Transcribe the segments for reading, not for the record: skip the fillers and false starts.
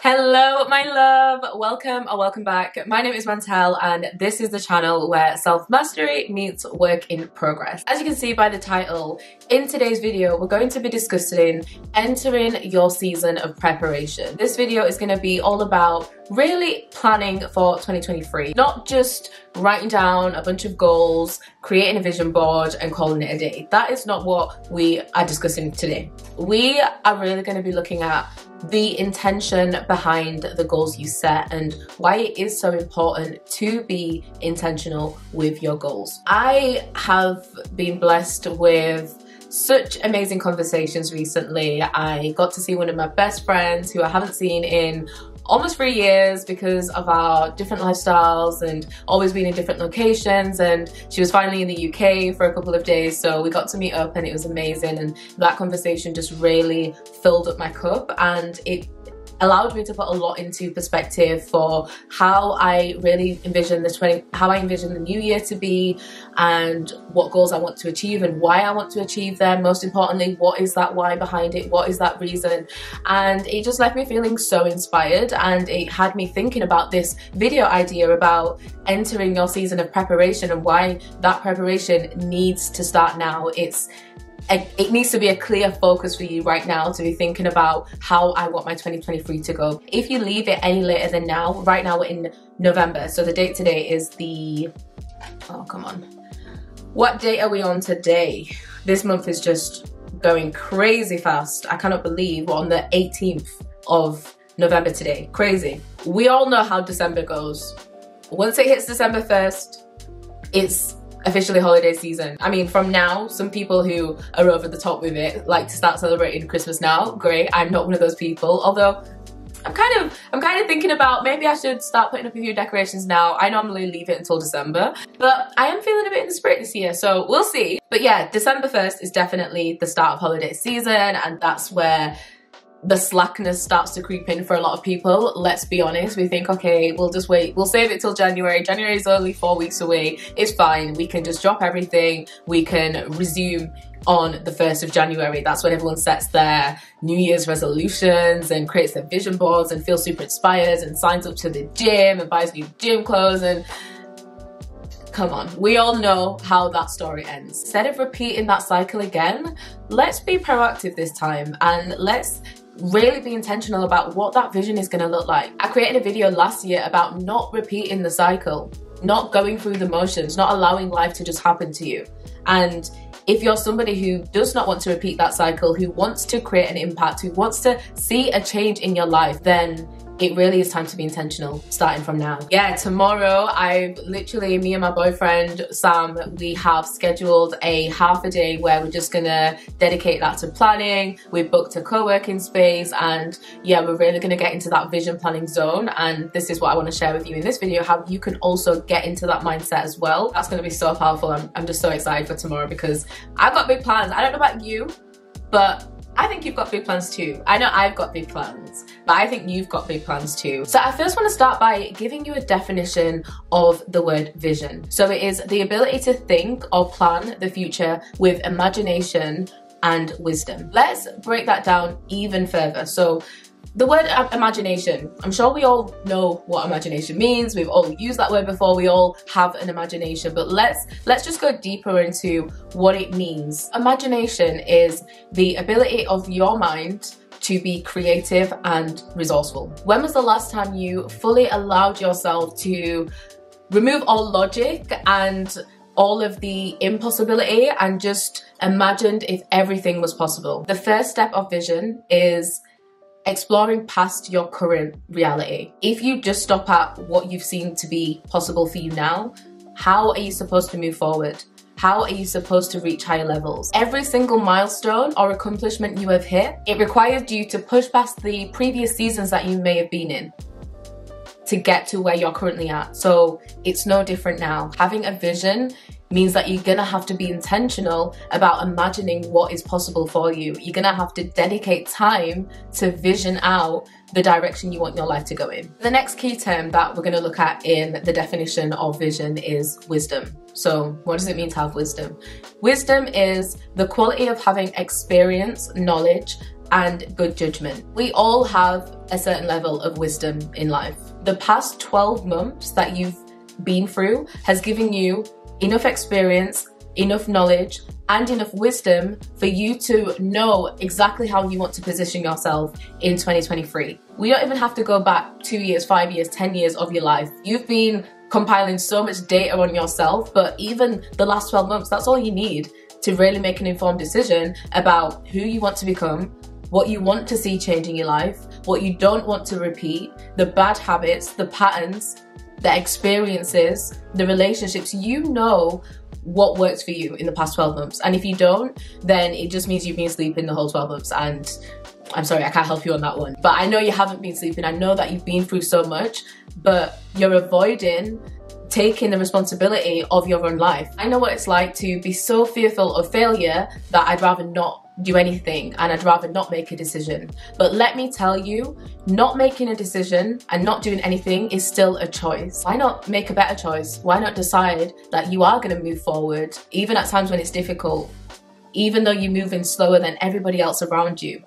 Hello my love, welcome or welcome back. My name is Montel and this is the channel where self-mastery meets work in progress. As you can see by the title, in today's video we're going to be discussing entering your season of preparation. This video is going to be all about really planning for 2023, not just writing down a bunch of goals, creating a vision board and calling it a day. That is not what we are discussing today. We are really going to be looking at the intention behind the goals you set and why it is so important to be intentional with your goals. I have been blessed with such amazing conversations recently. I got to see one of my best friends who I haven't seen in almost 3 years because of our different lifestyles and always being in different locations, and she was finally in the UK for a couple of days, so we got to meet up and it was amazing, and that conversation just really filled up my cup and it allowed me to put a lot into perspective for how I really envision the new year to be, and what goals I want to achieve and why I want to achieve them. Most importantly, what is that why behind it? What is that reason? And it just left me feeling so inspired, and it had me thinking about this video idea about entering your season of preparation and why that preparation needs to start now. It needs to be a clear focus for you right now to be thinking about how I want my 2023 to go. If you leave it any later than now, right now we're in November, so the date today is oh come on, what date are we on today? This month is just going crazy fast. I cannot believe we're on the 18th of November today. Crazy. We all know how December goes. Once it hits December 1st, it's officially holiday season. I mean, from now, some people who are over the top with it like to start celebrating Christmas now. Great, I'm not one of those people, although I'm kind of thinking about maybe I should start putting up a few decorations now. I normally leave it until December, but I am feeling a bit in the spirit this year, so we'll see. But yeah, December 1st is definitely the start of holiday season, and that's where the slackness starts to creep in for a lot of people. Let's be honest, we think, okay, we'll just wait, we'll save it till January. January is only 4 weeks away, it's fine, we can just drop everything, we can resume on the 1st of January. That's when everyone sets their New Year's resolutions and creates their vision boards and feels super inspired and signs up to the gym and buys new gym clothes. And come on, we all know how that story ends. Instead of repeating that cycle again, let's be proactive this time and let's really be intentional about what that vision is going to look like. I created a video last year about not repeating the cycle, not going through the motions, not allowing life to just happen to you. And if you're somebody who does not want to repeat that cycle, who wants to create an impact, who wants to see a change in your life, then it really is time to be intentional starting from now. Yeah, tomorrow me and my boyfriend Sam, we have scheduled a half a day where we're just gonna dedicate that to planning. We've booked a co-working space, and yeah, we're really gonna get into that vision planning zone, and this is what I want to share with you in this video, how you can also get into that mindset as well. That's gonna be so powerful. I'm just so excited for tomorrow because I've got big plans. I don't know about you, but I think you've got big plans too. I know I've got big plans, but I think you've got big plans too. So I first want to start by giving you a definition of the word vision. So it is the ability to think or plan the future with imagination and wisdom. Let's break that down even further. So the word imagination, I'm sure we all know what imagination means. We've all used that word before. We all have an imagination, but let's just go deeper into what it means. Imagination is the ability of your mind to be creative and resourceful. When was the last time you fully allowed yourself to remove all logic and all of the impossibility and just imagined if everything was possible? The first step of vision is exploring past your current reality. If you just stop at what you've seen to be possible for you now, how are you supposed to move forward? How are you supposed to reach higher levels? Every single milestone or accomplishment you have hit, it requires you to push past the previous seasons that you may have been in to get to where you're currently at. So it's no different now. Having a vision means that you're gonna have to be intentional about imagining what is possible for you. You're gonna have to dedicate time to vision out the direction you want your life to go in. The next key term that we're gonna look at in the definition of vision is wisdom. So what does it mean to have wisdom? Wisdom is the quality of having experience, knowledge, and good judgment. We all have a certain level of wisdom in life. The past 12 months that you've been through has given you enough experience, enough knowledge, and enough wisdom for you to know exactly how you want to position yourself in 2023. We don't even have to go back 2 years, 5 years, 10 years of your life. You've been compiling so much data on yourself, but even the last 12 months, that's all you need to really make an informed decision about who you want to become, what you want to see change in your life, what you don't want to repeat, the bad habits, the patterns, the experiences, the relationships. You know what works for you in the past 12 months. And if you don't, then it just means you've been sleeping the whole 12 months. And I'm sorry, I can't help you on that one. But I know you haven't been sleeping. I know that you've been through so much, but you're avoiding taking the responsibility of your own life. I know what it's like to be so fearful of failure that I'd rather not do anything and I'd rather not make a decision. But let me tell you, not making a decision and not doing anything is still a choice. Why not make a better choice? Why not decide that you are going to move forward, even at times when it's difficult, even though you're moving slower than everybody else around you?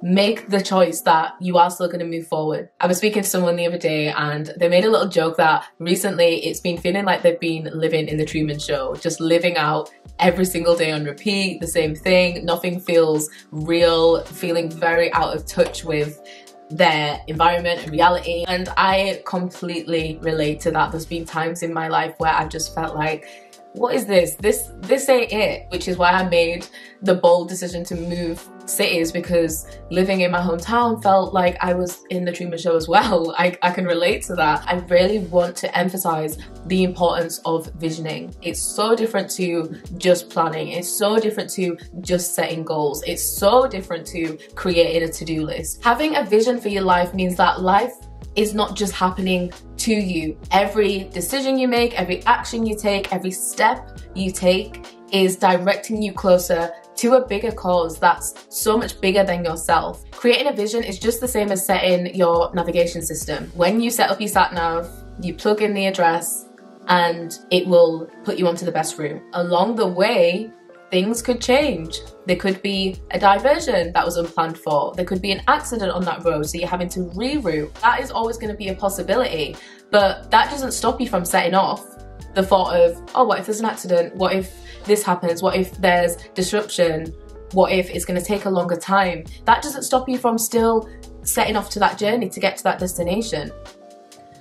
Make the choice that you are still going to move forward. I was speaking to someone the other day and they made a little joke that recently it's been feeling like they've been living in the Truman Show, just living out every single day on repeat, the same thing. Nothing feels real, feeling very out of touch with their environment and reality. And I completely relate to that. There's been times in my life where I've just felt like, what is this? This ain't it. Which is why I made the bold decision to move cities, because living in my hometown felt like I was in the Truman Show as well. I can relate to that. I really want to emphasize the importance of visioning. It's so different to just planning. It's so different to just setting goals. It's so different to creating a to-do list. Having a vision for your life means that life is not just happening to you. Every decision you make, every action you take, every step you take is directing you closer to a bigger cause that's so much bigger than yourself. Creating a vision is just the same as setting your navigation system. When you set up your sat nav, you plug in the address and it will put you onto the best route. Along the way, things could change. There could be a diversion that was unplanned for. There could be an accident on that road, so you're having to reroute. That is always going to be a possibility, but that doesn't stop you from setting off the thought of, oh, what if there's an accident? What if this happens? What if there's disruption? What if it's going to take a longer time? That doesn't stop you from still setting off to that journey to get to that destination.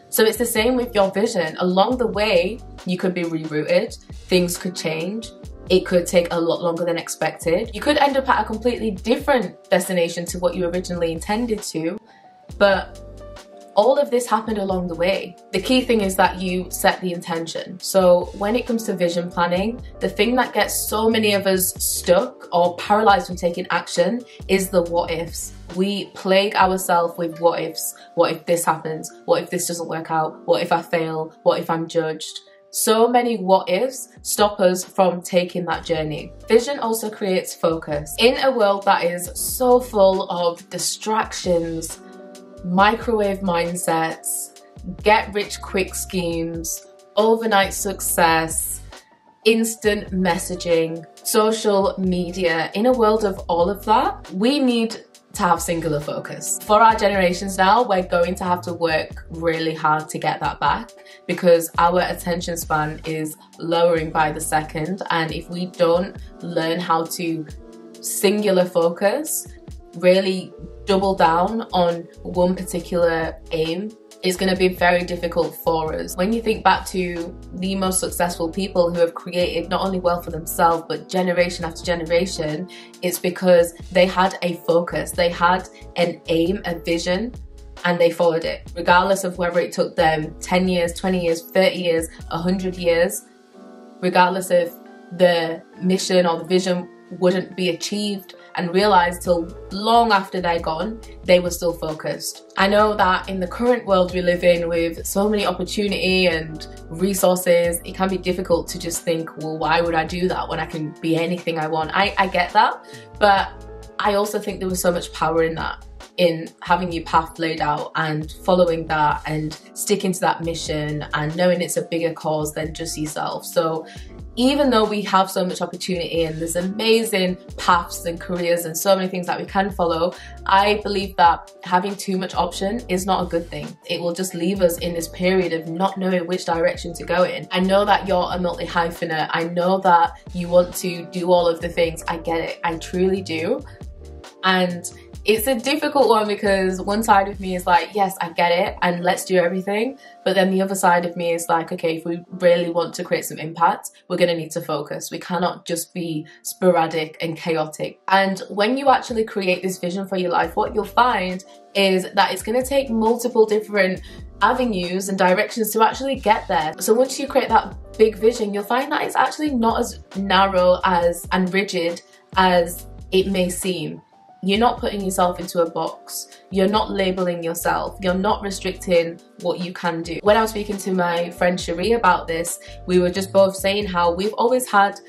So it's the same with your vision. Along the way, you could be rerouted, things could change. It could take a lot longer than expected. You could end up at a completely different destination to what you originally intended to, but all of this happened along the way. The key thing is that you set the intention. So when it comes to vision planning, the thing that gets so many of us stuck or paralyzed from taking action is the what ifs. We plague ourselves with what ifs. What if this happens? What if this doesn't work out? What if I fail? What if I'm judged? So many what ifs stop us from taking that journey. Vision also creates focus. In a world that is so full of distractions, microwave mindsets, get rich quick schemes, overnight success, instant messaging, social media, in a world of all of that, we need to have singular focus. For our generations now, we're going to have to work really hard to get that back, because our attention span is lowering by the second, and if we don't learn how to singular focus, really double down on one particular aim, it's going to be very difficult for us. When you think back to the most successful people who have created not only wealth for themselves, but generation after generation, it's because they had a focus, they had an aim, a vision, and they followed it. Regardless of whether it took them 10 years, 20 years, 30 years, 100 years, regardless if the mission or the vision wouldn't be achieved and realized till long after they're gone, they were still focused. I know that in the current world we live in, with so many opportunity and resources, it can be difficult to just think, well, why would I do that when I can be anything I want? I get that, but I also think there was so much power in that, in having your path laid out and following that and sticking to that mission and knowing it's a bigger cause than just yourself. So even though we have so much opportunity and there's amazing paths and careers and so many things that we can follow, I believe that having too much option is not a good thing. It will just leave us in this period of not knowing which direction to go in. I know that you're a multi-hyphenate. I know that you want to do all of the things. I get it. I truly do. And it's a difficult one because one side of me is like, yes, I get it and let's do everything. But then the other side of me is like, okay, if we really want to create some impact, we're going to need to focus. We cannot just be sporadic and chaotic. And when you actually create this vision for your life, what you'll find is that it's going to take multiple different avenues and directions to actually get there. So once you create that big vision, you'll find that it's actually not as narrow and rigid as it may seem. You're not putting yourself into a box. You're not labeling yourself. You're not restricting what you can do. When I was speaking to my friend Cherie about this, we were just both saying how we've always had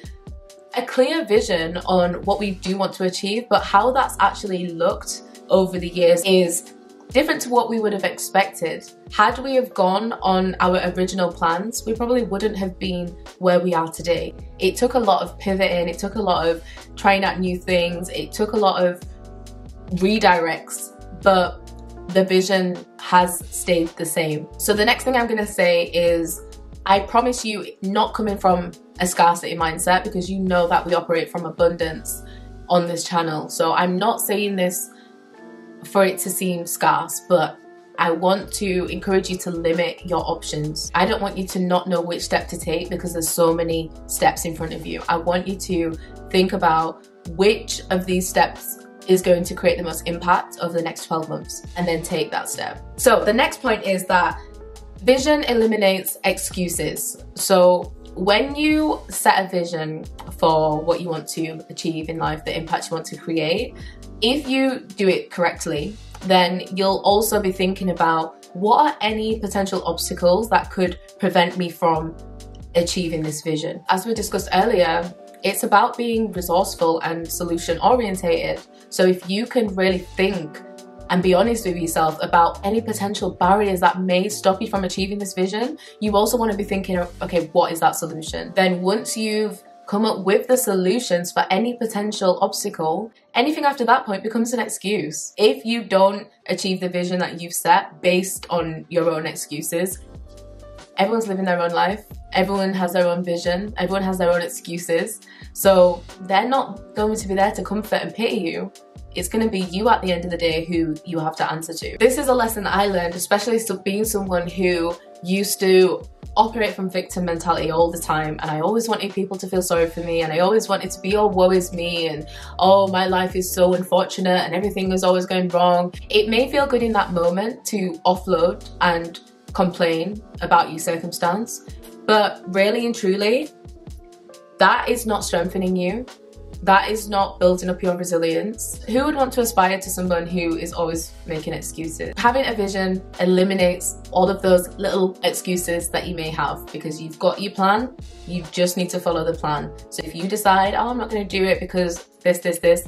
a clear vision on what we do want to achieve, but how that's actually looked over the years is different to what we would have expected. Had we have gone on our original plans, we probably wouldn't have been where we are today. It took a lot of pivoting. It took a lot of trying out new things. It took a lot of redirects, but the vision has stayed the same. So the next thing I'm going to say is, I promise you, not coming from a scarcity mindset, because you know that we operate from abundance on this channel. So I'm not saying this for it to seem scarce, but I want to encourage you to limit your options. I don't want you to not know which step to take because there's so many steps in front of you. I want you to think about which of these steps is going to create the most impact over the next 12 months and then take that step. So the next point is that vision eliminates excuses. So when you set a vision for what you want to achieve in life, the impact you want to create, if you do it correctly, then you'll also be thinking about what are any potential obstacles that could prevent me from achieving this vision. As we discussed earlier, it's about being resourceful and solution orientated. So if you can really think and be honest with yourself about any potential barriers that may stop you from achieving this vision, you also want to be thinking, okay, what is that solution? Then once you've come up with the solutions for any potential obstacle, anything after that point becomes an excuse. If you don't achieve the vision that you've set based on your own excuses, everyone's living their own life. Everyone has their own vision. Everyone has their own excuses. So they're not going to be there to comfort and pity you. It's going to be you at the end of the day who you have to answer to. This is a lesson that I learned, especially being someone who used to operate from victim mentality all the time, and I always wanted people to feel sorry for me, and I always wanted to be, oh, woe is me, and oh, my life is so unfortunate and everything is always going wrong. It may feel good in that moment to offload and complain about your circumstance, but really and truly, that is not strengthening you. That is not building up your resilience. Who would want to aspire to someone who is always making excuses? Having a vision eliminates all of those little excuses that you may have, because you've got your plan, you just need to follow the plan. So if you decide, oh, I'm not going to do it because this,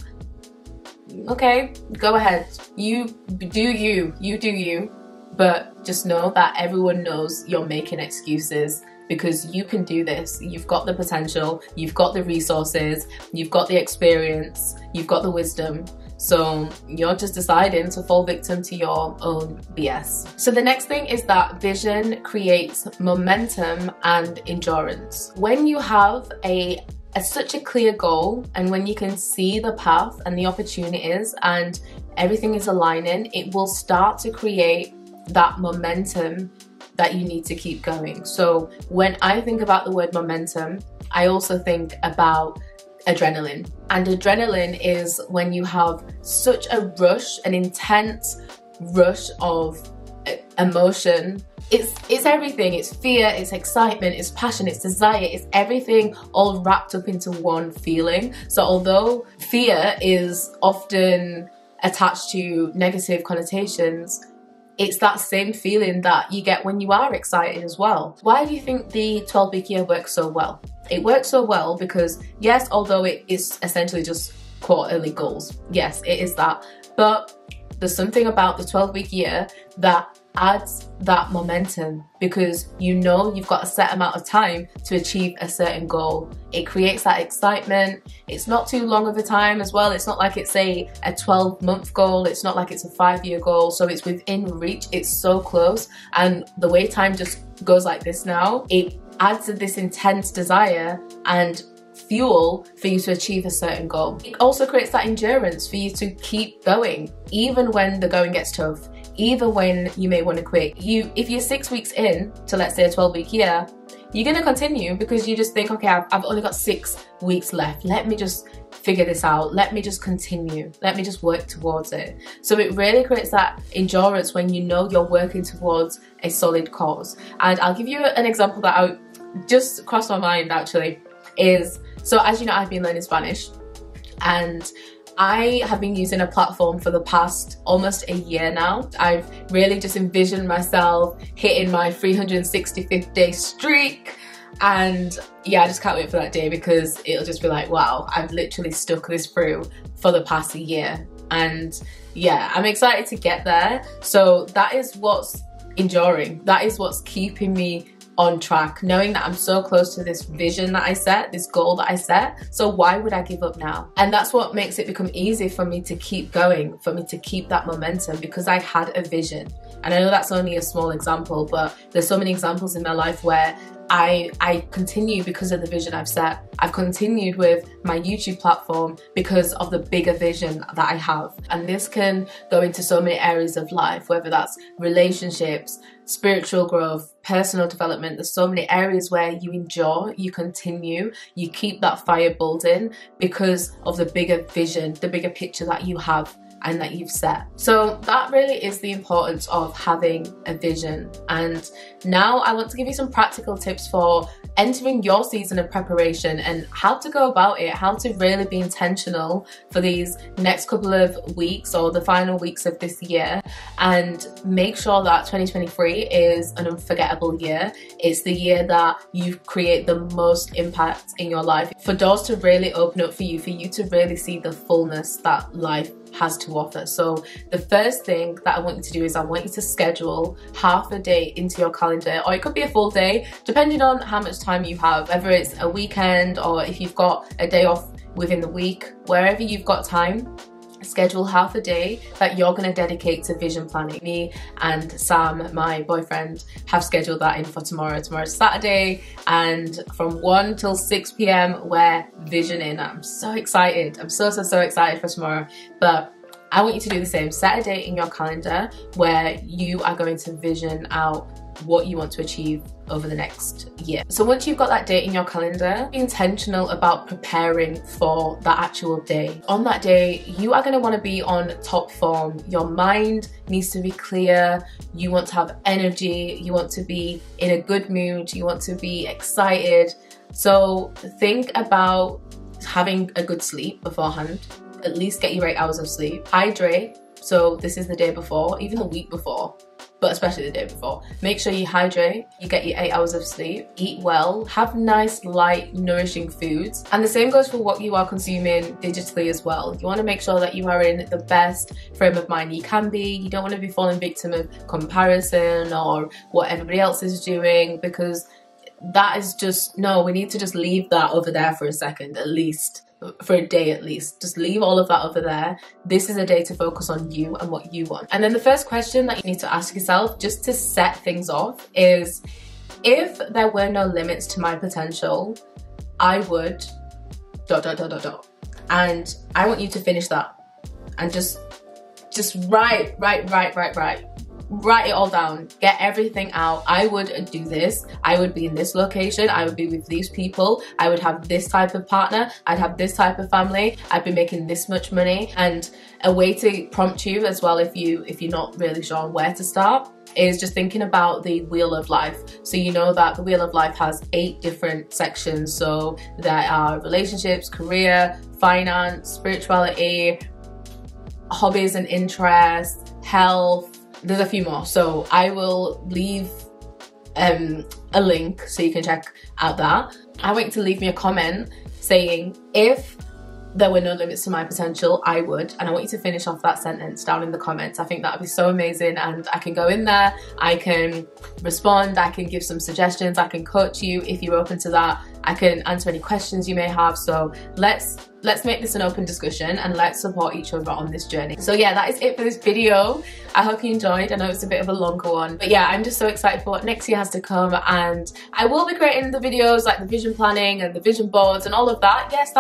okay, go ahead. You do you, but just know that everyone knows you're making excuses, because you can do this. You've got the potential, you've got the resources, you've got the experience, you've got the wisdom. So you're just deciding to fall victim to your own BS. So the next thing is that vision creates momentum and endurance. When you have such a clear goal, and when you can see the path and the opportunities and everything is aligning, it will start to create that momentum that you need to keep going. So when I think about the word momentum, I also think about adrenaline. And adrenaline is when you have such a rush, an intense rush of emotion. It's everything. It's fear, it's excitement, it's passion, it's desire, it's everything all wrapped up into one feeling. So although fear is often attached to negative connotations, it's that same feeling that you get when you are excited as well. Why do you think the 12-week year works so well? It works so well because, yes, although it is essentially just quarterly goals, yes, it is that, but there's something about the 12-week year that adds that momentum, because you know you've got a set amount of time to achieve a certain goal. It creates that excitement. It's not too long of a time as well. It's not like it's a 12-month goal. It's not like it's a 5-year goal. So it's within reach. It's so close. And the way time just goes like this now, it adds to this intense desire and fuel for you to achieve a certain goal. It also creates that endurance for you to keep going, even when the going gets tough, even when you may want to quit. If you're 6 weeks in to, let's say, a 12-week year, you're going to continue because you just think, okay, I've only got 6 weeks left. Let me just figure this out. Let me just continue. Let me just work towards it. So it really creates that endurance when you know you're working towards a solid cause. And I'll give you an example that just crossed my mind actually is, so as you know, I've been learning Spanish, and I have been using a platform for the past almost a year now. I've really just envisioned myself hitting my 365th day streak, and yeah, I just can't wait for that day, because it'll just be like, wow, I've literally stuck this through for the past year. And yeah, I'm excited to get there. So that is what's enduring. That is what's keeping me on track, knowing that I'm so close to this vision that I set, this goal that I set. So why would I give up now? And that's what makes it become easy for me to keep going, for me to keep that momentum, because I had a vision. And I know that's only a small example, but there's so many examples in my life where I continue because of the vision I've set. I've continued with my YouTube platform because of the bigger vision that I have. And this can go into so many areas of life, whether that's relationships, spiritual growth, personal development. There's so many areas where you endure, you continue, you keep that fire building because of the bigger vision, the bigger picture that you have and that you've set. So that really is the importance of having a vision. And now I want to give you some practical tips for entering your season of preparation and how to go about it, how to really be intentional for these next couple of weeks or the final weeks of this year, and make sure that 2023 is an unforgettable year. It's the year that you create the most impact in your life, for doors to really open up for you to really see the fullness that life has to offer. So the first thing that I want you to do is I want you to schedule half a day into your calendar, or it could be a full day, depending on how much time you have, whether it's a weekend or if you've got a day off within the week. Wherever you've got time, schedule half a day that you're going to dedicate to vision planning. Me and Sam, my boyfriend, have scheduled that in for tomorrow. Tomorrow's Saturday, and from 1 till 6 p.m. we're visioning. I'm so excited. I'm so excited for tomorrow. But I want you to do the same. Set a date in your calendar where you are going to vision out what you want to achieve over the next year. So once you've got that date in your calendar, be intentional about preparing for that actual day. On that day, you are going to want to be on top form. Your mind needs to be clear. You want to have energy. You want to be in a good mood. You want to be excited. So think about having a good sleep beforehand. At least get your 8 hours of sleep. Hydrate. So this is the day before, even the week before, but especially the day before. Make sure you hydrate, you get your 8 hours of sleep, eat well, have nice, light, nourishing foods. And the same goes for what you are consuming digitally as well. You want to make sure that you are in the best frame of mind you can be. You don't want to be falling victim of comparison or what everybody else is doing, because that is just, no, we need to just leave that over there for a second, at least. For a day at least. Just leave all of that over there. This is a day to focus on you and what you want. And then the first question that you need to ask yourself, just to set things off, is if there were no limits to my potential, I would ... And I want you to finish that and just write it all down. Get everything out. I would do this. I would be in this location. I would be with these people. I would have this type of partner. I'd have this type of family. I'd be making this much money. And a way to prompt you as well, if you're not really sure where to start, is just thinking about the wheel of life. So you know that the wheel of life has 8 different sections. So there are relationships, career, finance, spirituality, hobbies and interests, health. There's a few more, so I will leave a link so you can check out that. I want you to leave me a comment saying, if there were no limits to my potential, I would. And I want you to finish off that sentence down in the comments. I think that would be so amazing, and I can go in there, I can respond, I can give some suggestions, I can coach you if you're open to that, I can answer any questions you may have. So let's make this an open discussion and let's support each other on this journey. So yeah, that is it for this video. I hope you enjoyed. I know it's a bit of a longer one, but yeah, I'm just so excited for what next year has to come, and I will be creating the videos like the vision planning and the vision boards and all of that. Yes,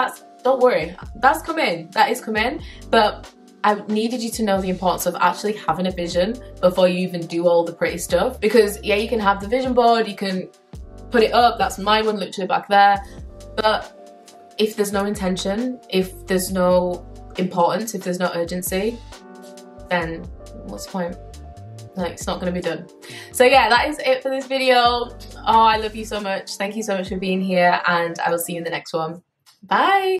don't worry, that's coming, that is coming, but I needed you to know the importance of actually having a vision before you even do all the pretty stuff. Because yeah, you can have the vision board, you can put it up, that's my one literally back there, but if there's no intention, if there's no importance, if there's no urgency, then what's the point? Like, it's not going to be done. So yeah, that is it for this video. Oh, I love you so much. Thank you so much for being here, and I will see you in the next one. Bye.